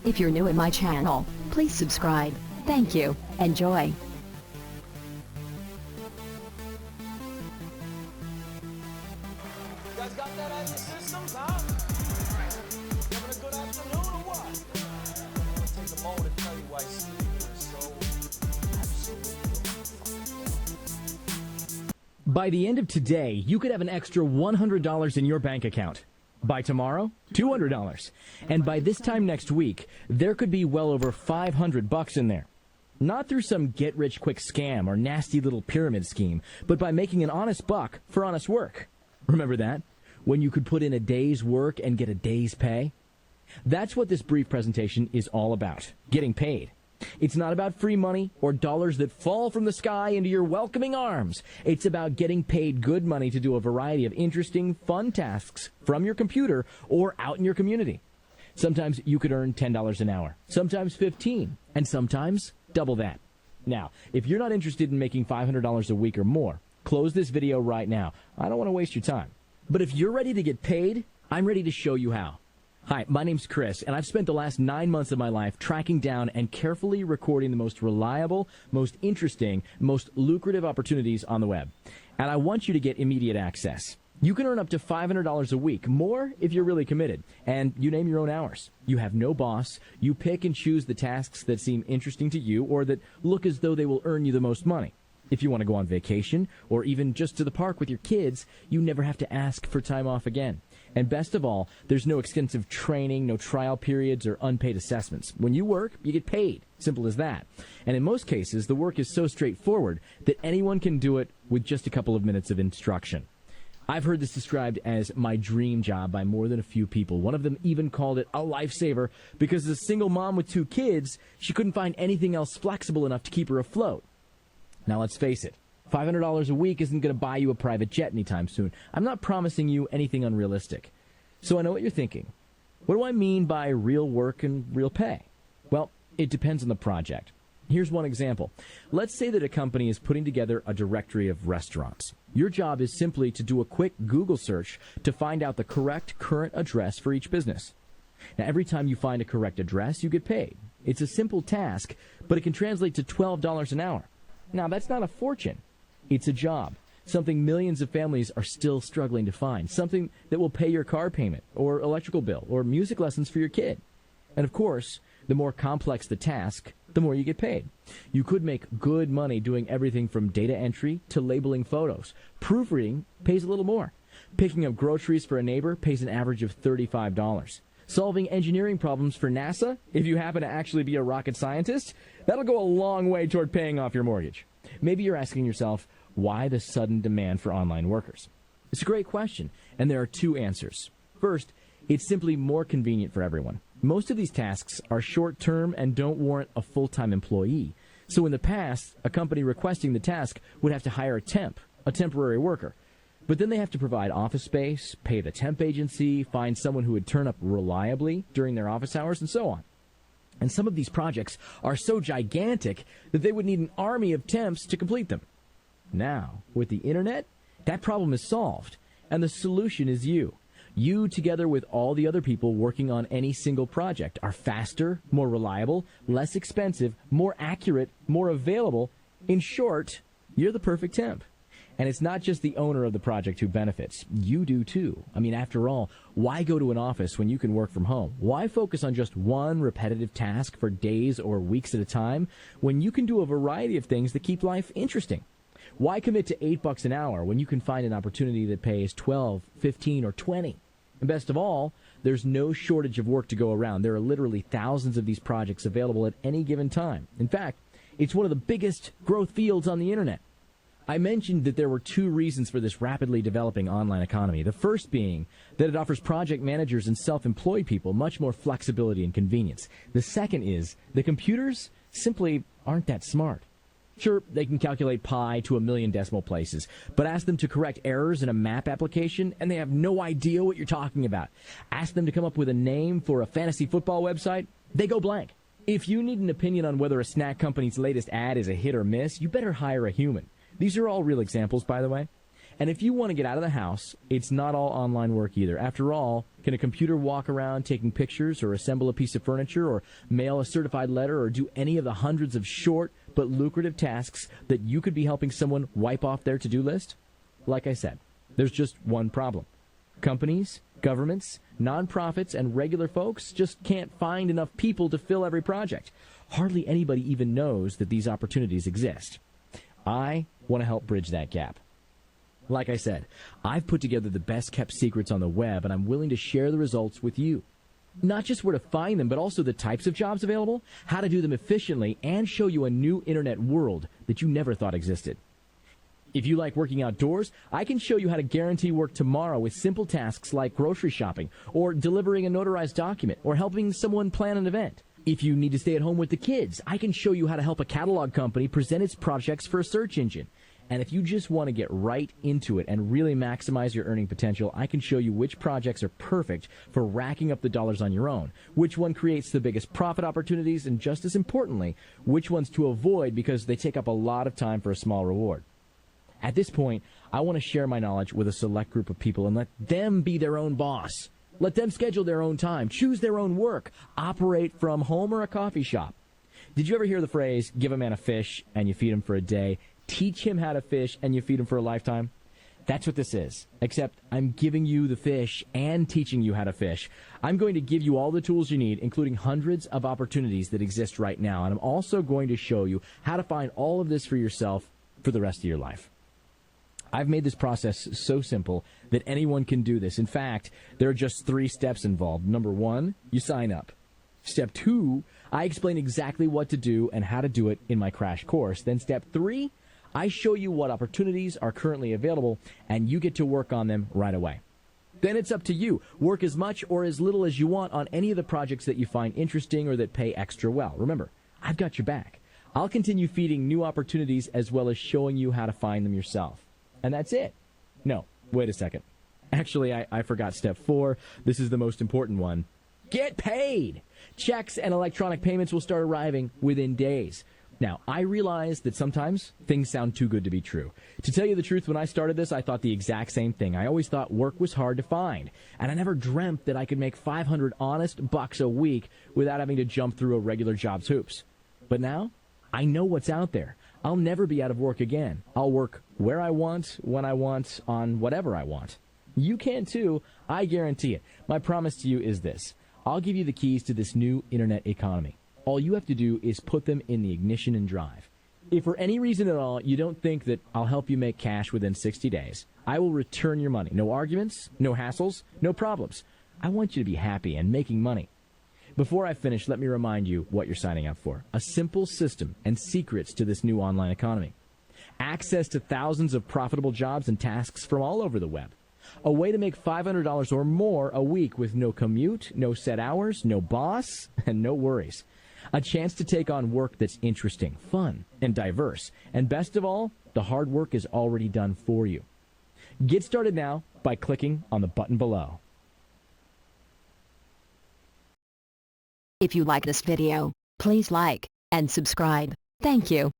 If you're new in my channel, please subscribe. Thank you. Enjoy. You guys got that out of your systems, huh? Having a good afternoon or what? I'll take a moment and tell you why sleeping is so absolutely. By the end of today, you could have an extra $100 in your bank account. By tomorrow, $200. And by this time next week, there could be well over $500 in there. Not through some get-rich-quick scam or nasty little pyramid scheme, but by making an honest buck for honest work. Remember that? When you could put in a day's work and get a day's pay? That's what this brief presentation is all about, getting paid. It's not about free money or dollars that fall from the sky into your welcoming arms. It's about getting paid good money to do a variety of interesting, fun tasks from your computer or out in your community. Sometimes you could earn $10 an hour, sometimes $15, and sometimes double that. Now, if you're not interested in making $500 a week or more, close this video right now. I don't want to waste your time. But if you're ready to get paid, I'm ready to show you how. Hi, my name's Chris, and I've spent the last 9 months of my life tracking down and carefully recording the most reliable, most interesting, most lucrative opportunities on the web. And I want you to get immediate access. You can earn up to $500 a week, more if you're really committed, and you name your own hours. You have no boss. You pick and choose the tasks that seem interesting to you or that look as though they will earn you the most money. If you want to go on vacation or even just to the park with your kids, you never have to ask for time off again. And best of all, there's no extensive training, no trial periods, or unpaid assessments. When you work, you get paid. Simple as that. And in most cases, the work is so straightforward that anyone can do it with just a couple of minutes of instruction. I've heard this described as my dream job by more than a few people. One of them even called it a lifesaver because as a single mom with 2 kids, she couldn't find anything else flexible enough to keep her afloat. Now let's face it, $500 a week isn't going to buy you a private jet anytime soon. I'm not promising you anything unrealistic. So I know what you're thinking. What do I mean by real work and real pay? Well, it depends on the project. Here's one example. Let's say that a company is putting together a directory of restaurants. Your job is simply to do a quick Google search to find out the correct current address for each business. Now, every time you find a correct address, you get paid. It's a simple task, but it can translate to $12 an hour. Now, that's not a fortune. It's a job, something millions of families are still struggling to find, something that will pay your car payment or electrical bill or music lessons for your kid. And of course, the more complex the task, the more you get paid. You could make good money doing everything from data entry to labeling photos. Proofreading pays a little more. Picking up groceries for a neighbor pays an average of $35. Solving engineering problems for NASA, if you happen to actually be a rocket scientist, that'll go a long way toward paying off your mortgage. Maybe you're asking yourself, why the sudden demand for online workers? It's a great question, and there are 2 answers. First, it's simply more convenient for everyone. Most of these tasks are short-term and don't warrant a full-time employee. So in the past, a company requesting the task would have to hire a temporary worker. But then they have to provide office space, pay the temp agency, find someone who would turn up reliably during their office hours, and so on. And some of these projects are so gigantic that they would need an army of temps to complete them. Now, with the internet, that problem is solved, and the solution is you. You, together with all the other people working on any single project, are faster, more reliable, less expensive, more accurate, more available. In short, you're the perfect temp. And it's not just the owner of the project who benefits. You do too. I mean, after all, why go to an office when you can work from home? Why focus on just one repetitive task for days or weeks at a time when you can do a variety of things that keep life interesting? Why commit to $8 an hour when you can find an opportunity that pays 12, 15, or 20? And best of all, there's no shortage of work to go around. There are literally thousands of these projects available at any given time. In fact, it's one of the biggest growth fields on the internet. I mentioned that there were 2 reasons for this rapidly developing online economy. The first being that it offers project managers and self-employed people much more flexibility and convenience. The second is the computers simply aren't that smart. Sure, they can calculate pi to 1,000,000 decimal places, but ask them to correct errors in a map application, and they have no idea what you're talking about. Ask them to come up with a name for a fantasy football website, they go blank. If you need an opinion on whether a snack company's latest ad is a hit or miss, you better hire a human. These are all real examples, by the way. And if you want to get out of the house, it's not all online work either. After all, can a computer walk around taking pictures or assemble a piece of furniture or mail a certified letter or do any of the hundreds of short but lucrative tasks that you could be helping someone wipe off their to-do list? Like I said, there's just one problem. Companies, governments, nonprofits, and regular folks just can't find enough people to fill every project. Hardly anybody even knows that these opportunities exist. I want to help bridge that gap. Like I said, I've put together the best-kept secrets on the web, and I'm willing to share the results with you. Not just where to find them, but also the types of jobs available, how to do them efficiently, and show you a new internet world that you never thought existed. If you like working outdoors, I can show you how to guarantee work tomorrow with simple tasks like grocery shopping, or delivering a notarized document, or helping someone plan an event. If you need to stay at home with the kids, I can show you how to help a catalog company present its projects for a search engine. And if you just want to get right into it and really maximize your earning potential, I can show you which projects are perfect for racking up the dollars on your own, which one creates the biggest profit opportunities, and just as importantly, which ones to avoid because they take up a lot of time for a small reward. At this point, I want to share my knowledge with a select group of people and let them be their own boss. Let them schedule their own time, choose their own work, operate from home or a coffee shop. Did you ever hear the phrase, give a man a fish and you feed him for a day, teach him how to fish and you feed him for a lifetime? That's what this is, except I'm giving you the fish and teaching you how to fish. I'm going to give you all the tools you need, including hundreds of opportunities that exist right now, and I'm also going to show you how to find all of this for yourself for the rest of your life. I've made this process so simple that anyone can do this. In fact, there are just 3 steps involved. Number 1, you sign up. Step 2, I explain exactly what to do and how to do it in my crash course. Then step 3, I show you what opportunities are currently available, and you get to work on them right away. Then it's up to you. Work as much or as little as you want on any of the projects that you find interesting or that pay extra well. Remember, I've got your back. I'll continue feeding new opportunities as well as showing you how to find them yourself. And that's it. No, wait a second. Actually, I forgot step 4. This is the most important one. Get paid! Checks and electronic payments will start arriving within days. Now, I realize that sometimes things sound too good to be true. To tell you the truth, when I started this, I thought the exact same thing. I always thought work was hard to find, and I never dreamt that I could make 500 honest bucks a week without having to jump through a regular job's hoops. But now, I know what's out there. I'll never be out of work again. I'll work where I want, when I want, on whatever I want. You can too. I guarantee it. My promise to you is this. I'll give you the keys to this new internet economy. All you have to do is put them in the ignition and drive. If for any reason at all you don't think that I'll help you make cash within 60 days, I will return your money. No arguments, no hassles, no problems. I want you to be happy and making money. Before I finish, let me remind you what you're signing up for. A simple system and secrets to this new online economy. Access to thousands of profitable jobs and tasks from all over the web. A way to make $500 or more a week with no commute, no set hours, no boss, and no worries. A chance to take on work that's interesting, fun, and diverse. And best of all, the hard work is already done for you. Get started now by clicking on the button below. If you like this video, please like and subscribe. Thank you.